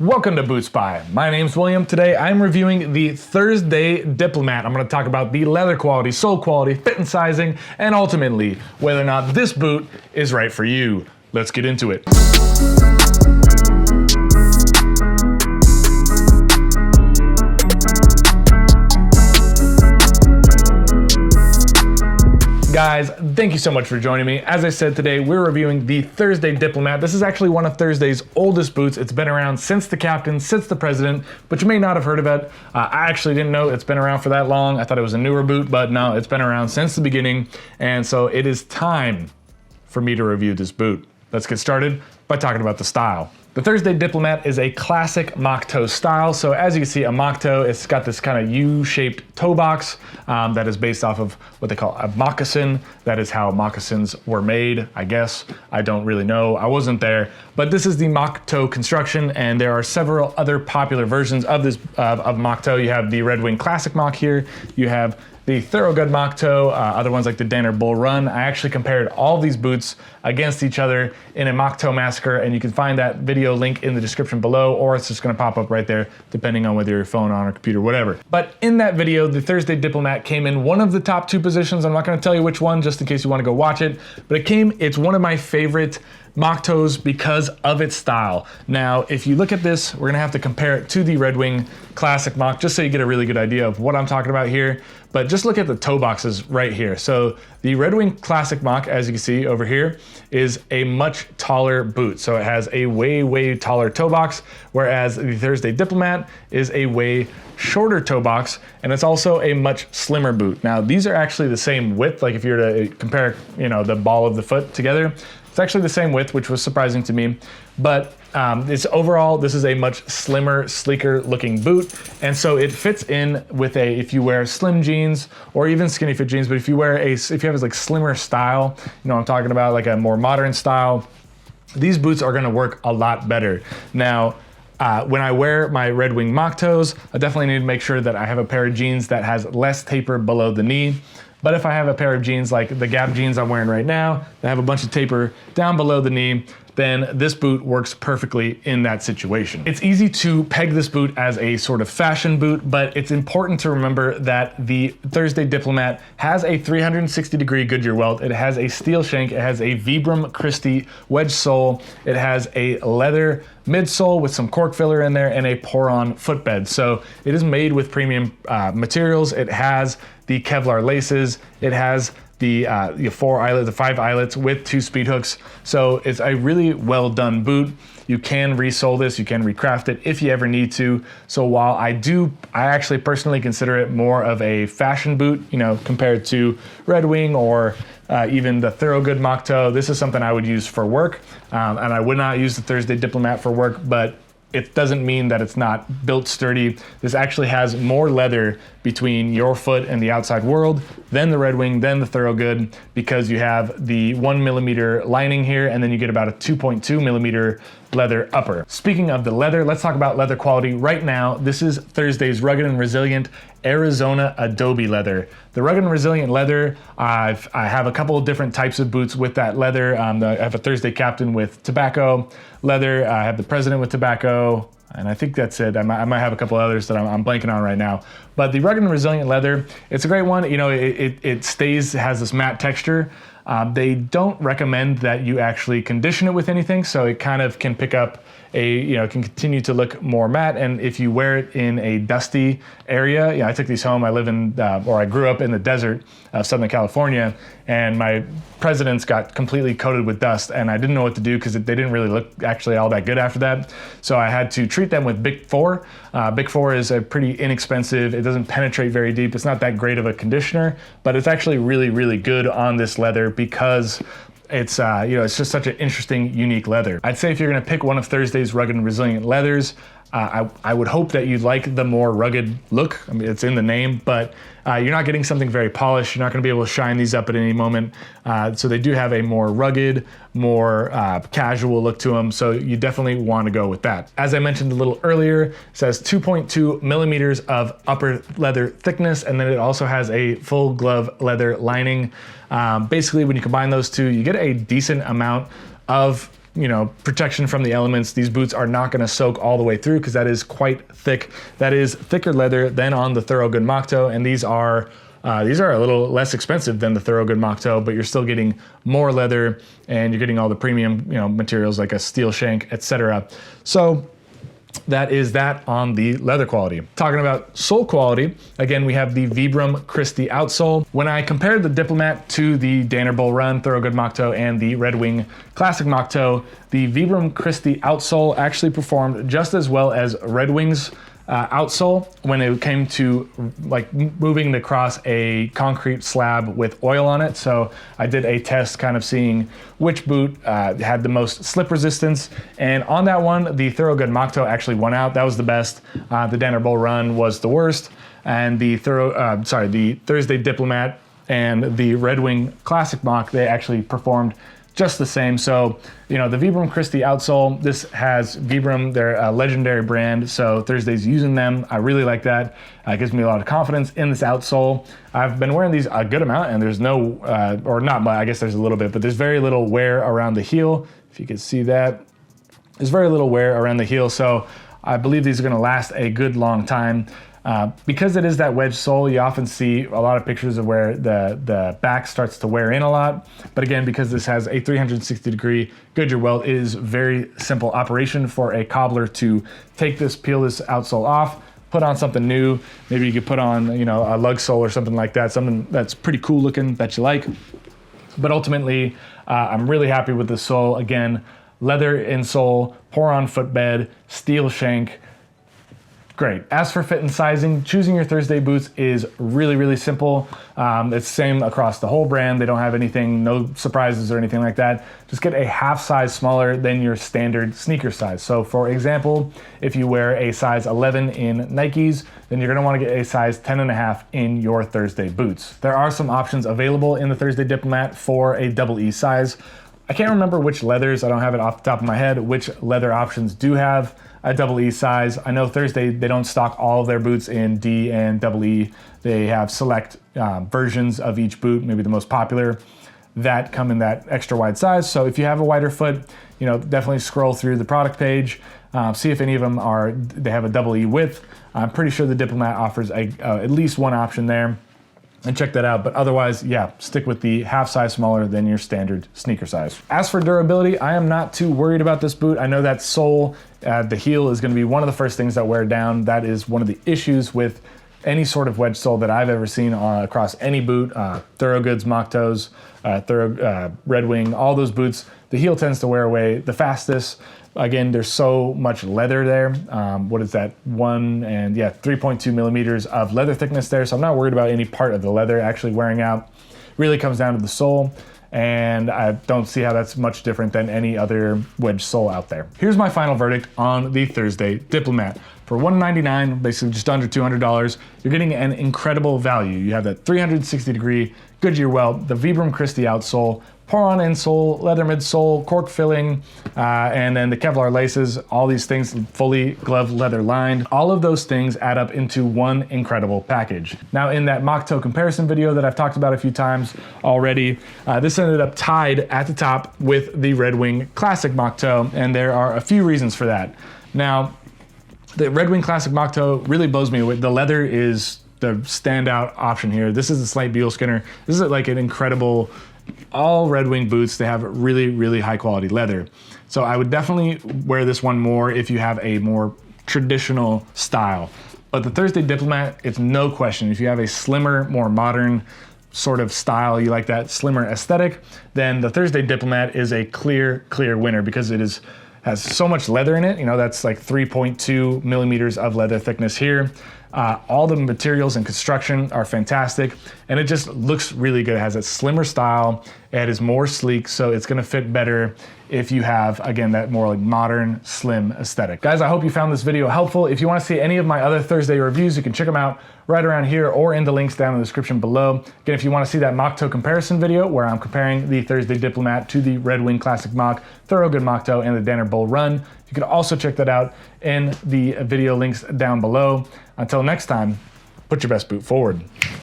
Welcome to BootSpy. My name's William. Today I'm reviewing the Thursday Diplomat. I'm going to talk about the leather quality, sole quality, fit and sizing, and ultimately whether or not this boot is right for you. Let's get into it. Guys, thank you so much for joining me. As I said, today we're reviewing the Thursday Diplomat. This is actually one of Thursday's oldest boots. It's been around since the captain, since the president, but you may not have heard of it. I actually didn't know it's been around for that long. I thought it was a newer boot, but no, it's been around since the beginning. And so it is time for me to review this boot. Let's get started by talking about the style. The Thursday Diplomat is a classic mock toe style. So as you can see, a mock toe, it's got this kind of U-shaped toe box that is based off of what they call a moccasin. That is how moccasins were made, I guess. I don't really know, I wasn't there. But this is the mock toe construction, and there are several other popular versions of this of mock toe. You have the Red Wing Classic mock here. You have the Thoroughgood mock toe, other ones like the Danner Bull Run. I actually compared all these boots against each other in a mock toe massacre, and you can find that video link in the description below, or it's just gonna pop up right there, depending on whether your phone on or computer, whatever. But in that video, the Thursday Diplomat came in one of the top 2 positions. I'm not gonna tell you which one, just in case you wanna go watch it, but it's one of my favorite mock toes because of its style. Now, if you look at this, we're gonna have to compare it to the Red Wing Classic mock, just so you get a really good idea of what I'm talking about here. But just look at the toe boxes right here. So the Red Wing Classic mock, as you can see over here, is a much taller boot. So it has a way taller toe box, whereas the Thursday Diplomat is a way shorter toe box, and it's also a much slimmer boot. Now, these are actually the same width. Like if you were to compare, the ball of the foot together, it's actually the same width, which was surprising to me. But overall, this is a much slimmer, sleeker looking boot. And so it fits in with if you wear slim jeans or even skinny fit jeans, but if you have like slimmer style, I'm talking about like a more modern style, these boots are gonna work a lot better. Now, when I wear my Red Wing mock toes, I definitely need to make sure that I have a pair of jeans that has less taper below the knee. But if I have a pair of jeans like the Gap jeans I'm wearing right now, that have a bunch of taper down below the knee, then this boot works perfectly in that situation. It's easy to peg this boot as a sort of fashion boot, but it's important to remember that the Thursday Diplomat has a 360-degree Goodyear welt. It has a steel shank. It has a Vibram Christy wedge sole. It has a leather midsole with some cork filler in there and a pour-on footbed. So it is made with premium materials. It has the Kevlar laces. It has the 5 eyelets with 2 speed hooks. So it's a really well done boot. You can resole this, you can recraft it if you ever need to. So while I actually personally consider it more of a fashion boot, compared to Red Wing or even the Thoroughgood mock toe, this is something I would use for work. And I would not use the Thursday Diplomat for work, but it doesn't mean that it's not built sturdy. This actually has more leather between your foot and the outside world than the Red Wing, than the Thoroughgood, because you have the 1mm lining here, and then you get about a 2.2mm leather upper. Speaking of the leather, let's talk about leather quality right now. This is Thursday's Rugged and Resilient Arizona Adobe leather. The Rugged and Resilient leather, I have a couple of different types of boots with that leather. I have a Thursday Captain with tobacco leather. I have the President with tobacco, and I think that's it. I might have a couple others that I'm blanking on right now. But the Rugged and Resilient leather, it's a great one. It has this matte texture. They don't recommend that you actually condition it with anything, so it kind of can pick up can continue to look more matte. And if you wear it in a dusty area, I took these home. I grew up in the desert of Southern California, and my Presidents got completely coated with dust, and I didn't know what to do because they didn't really look actually all that good after that. So I had to treat them with Bic 4. Bic 4 is a pretty inexpensive, it doesn't penetrate very deep. It's not that great of a conditioner, but it's actually really good on this leather because it's just such an interesting, unique leather. I'd say if you're gonna pick one of Thursday's Rugged and Resilient leathers, I would hope that you like the more rugged look. I mean, it's in the name, but you're not getting something very polished. You're not gonna be able to shine these up at any moment. So they do have a more rugged, more casual look to them. So you definitely wanna go with that. As I mentioned a little earlier, it says 2.2 millimeters of upper leather thickness, and then it also has a full glove leather lining. Basically, when you combine those two, you get a decent amount of protection from the elements. These boots are not gonna soak all the way through because that is quite thick. That is thicker leather than on the Thorogood mock toe, and these are a little less expensive than the Thorogood mock toe, but you're still getting more leather and you're getting all the premium materials like a steel shank, etc. So that is that on the leather quality. Talking about sole quality, again, we have the Vibram Christy outsole. When I compared the Diplomat to the Danner Bull Run, Thorogood mock toe, and the Red Wing Classic mock toe, the Vibram Christy outsole actually performed just as well as Red Wing's outsole when it came to like moving across a concrete slab with oil on it. So I did a test kind of seeing which boot had the most slip resistance, and on that one the Thorogood mock toe actually won out. That was the best. The Danner Bull Run was the worst, and the Thursday Diplomat and the Red Wing Classic mock, they actually performed just the same. So, the Vibram Christy outsole, this has Vibram, they're a legendary brand, so Thursday's using them. I really like that. It gives me a lot of confidence in this outsole. I've been wearing these a good amount, and there's no, or not, I guess there's a little bit, but there's very little wear around the heel. If you can see that, there's very little wear around the heel, so I believe these are gonna last a good long time. Because it is that wedge sole, you often see a lot of pictures of where the back starts to wear in a lot. But again, because this has a 360-degree Goodyear welt, it is very simple operation for a cobbler to take this, peel this outsole off, put on something new. Maybe you could put on, a lug sole or something like that, something that's pretty cool looking that you like. But ultimately, I'm really happy with the sole. Again, leather insole, pour-on footbed, steel shank. Great. As for fit and sizing, choosing your Thursday boots is really, really simple. It's the same across the whole brand. They don't have anything, no surprises or anything like that. Just get a half size smaller than your standard sneaker size. So for example, if you wear a size 11 in Nikes, then you're gonna wanna get a size 10.5 in your Thursday boots. There are some options available in the Thursday Diplomat for a double E size. I can't remember which leathers, I don't have it off the top of my head, which leather options do have a double E size. I know Thursday, they don't stock all of their boots in D and double E. They have select versions of each boot, maybe the most popular, that come in that extra wide size. So if you have a wider foot, definitely scroll through the product page, see if any of them they have a double E width. I'm pretty sure the Diplomat offers at least one option there, and check that out. But otherwise, yeah, stick with the half size smaller than your standard sneaker size. As for durability, I am not too worried about this boot. I know that sole, the heel is gonna be one of the first things that wear down. That is one of the issues with any sort of wedge sole that I've ever seen across any boot, Thorogood's mock toes, Red Wing, all those boots, the heel tends to wear away the fastest. Again, there's so much leather there. What is that? 3.2 millimeters of leather thickness there. So I'm not worried about any part of the leather actually wearing out. Really comes down to the sole, and I don't see how that's much different than any other wedge sole out there. Here's my final verdict on the Thursday Diplomat. For $199, basically just under $200, you're getting an incredible value. You have that 360-degree Goodyear welt, the Vibram Christy outsole, pour-on insole, leather midsole, cork filling, and then the Kevlar laces, all these things fully gloved leather lined. All of those things add up into one incredible package. Now in that mock toe comparison video that I've talked about a few times already, this ended up tied at the top with the Red Wing Classic mock toe, and there are a few reasons for that. Now, the Red Wing Classic mock toe really blows me away. The leather is the standout option here. This is a slight Beal Skinner. This is like an incredible, all Red Wing boots, they have really, really high quality leather. So I would definitely wear this one more if you have a more traditional style. But the Thursday Diplomat, it's no question. If you have a slimmer, more modern sort of style, you like that slimmer aesthetic, then the Thursday Diplomat is a clear winner because it has so much leather in it. That's like 3.2 millimeters of leather thickness here. All the materials and construction are fantastic, and it just looks really good. It has a slimmer style, it is more sleek, so it's gonna fit better if you have, again, that more like modern, slim aesthetic. Guys, I hope you found this video helpful. If you wanna see any of my other Thursday reviews, you can check them out right around here or in the links down in the description below. Again, if you wanna see that mock toe comparison video where I'm comparing the Thursday Diplomat to the Red Wing Classic mock, Thorogood mock toe, and the Danner Bull Run, you can also check that out in the video links down below. Until next time, put your best boot forward.